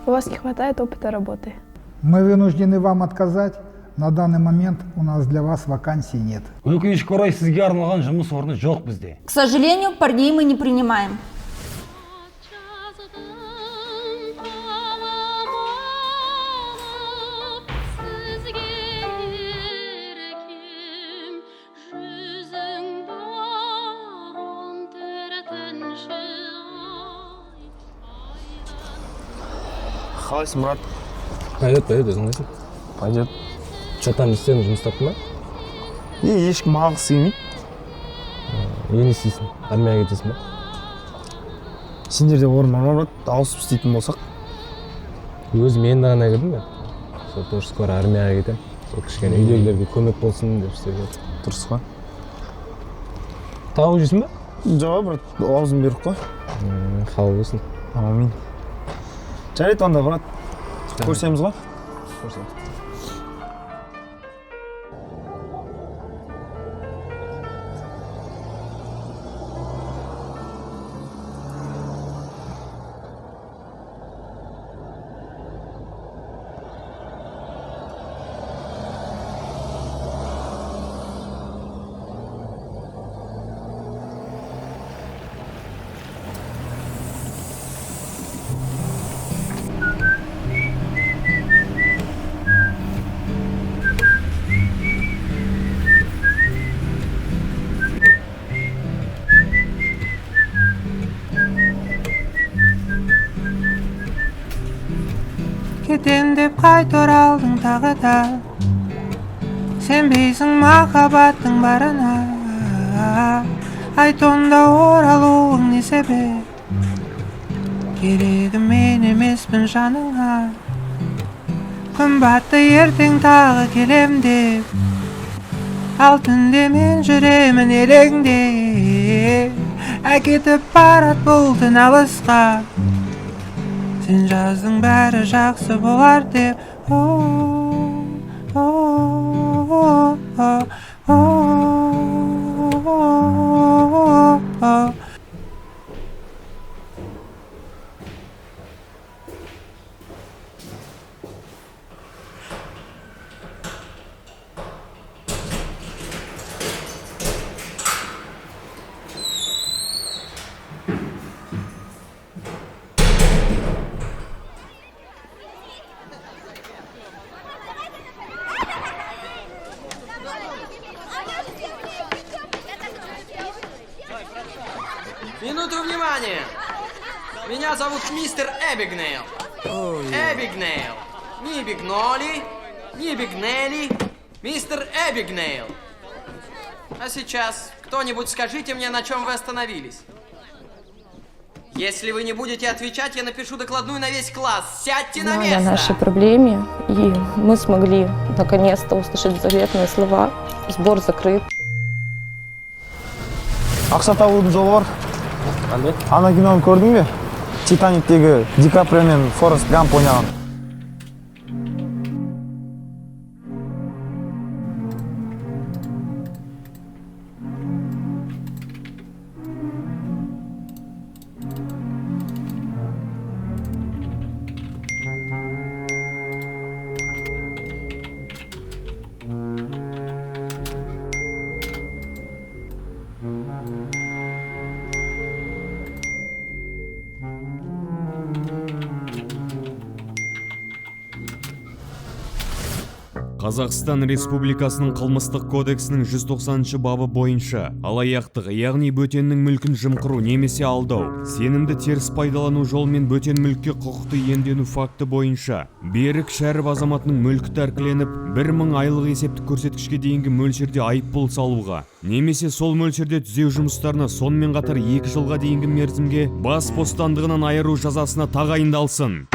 У вас не хватает опыта работы. Мы вынуждены вам отказать. На данный момент у нас для вас вакансий нет. Өкінішке орай сізге арналған жұмыс орны жоқ бізде. К сожалению, парней мы не принимаем. Қалайсың, Мұрат? Пойдет, өзің қайсың? Пойдет. Че там істедің, жұмыс таптың ба? Ешкім алғысы келмейді. Не істейсің? Армияға кетесің ба? Сендерде орын бар ма, брат? Ауысып істейтін болсақ. Өзім енді ғана кірдім мен. Сол тоже скоро армияға кетем. Сол кішкене үйдегілерге көмек болсын деп істеп. Дұрыс па? Тауық жейсің ба? Жоқ, брат, аузын беріп қой. Қабыл болсын. Амин. Жарайды онда, брат. Көрсеміз ғой? Көрсем. Кетем деп қайтар алдың тағы да, сенбейсің махаббаттың барына. Айт онда оралуың не себеп? Керегі мен емеспін жаныңа. Күн батты ертең тағы келем деп, ал түнде мен жүремін елеңде. Әкетіп барат бұл түн алысқа, сен жаздың бәрі жақсы болар деп. Минуту внимания! Меня зовут мистер Эбигнейл. Эбигнейл. Не Бигноли, не Бигнели. Мистер Эбигнейл. А сейчас кто-нибудь скажите мне, на чем вы остановились. Если вы не будете отвечать, я напишу докладную на весь класс. Сядьте на место! О нашей проблеме, и мы смогли наконец-то услышать заветные слова. Сбор закрыт. Ақша табудың жолы бар. Қандай? Ана киноны көрдің бе? Титаниктегі Ди Каприо мен Форест Гамп ойнаған. Қазақстан Республикасының қылмыстық кодексінің 190 бабы бойынша алаяқтық, яғни бөтеннің мүлкін жымқыру немесе алдау, сенімді теріс пайдалану жолмен бөтен мүлікке құқықты иемдену факті бойынша Берік Шәріп азаматының мүлкі тәркіленіп, 1000 айлық есептік көрсеткішке дейінгі мөлшерде айыппұл салуға, немесе сол мөлшерде түзеу жұмыстарына сонымен қатар 2 жылға дейінгі мерзімге бас бостандығынан айыру жазасына тағайындалсын.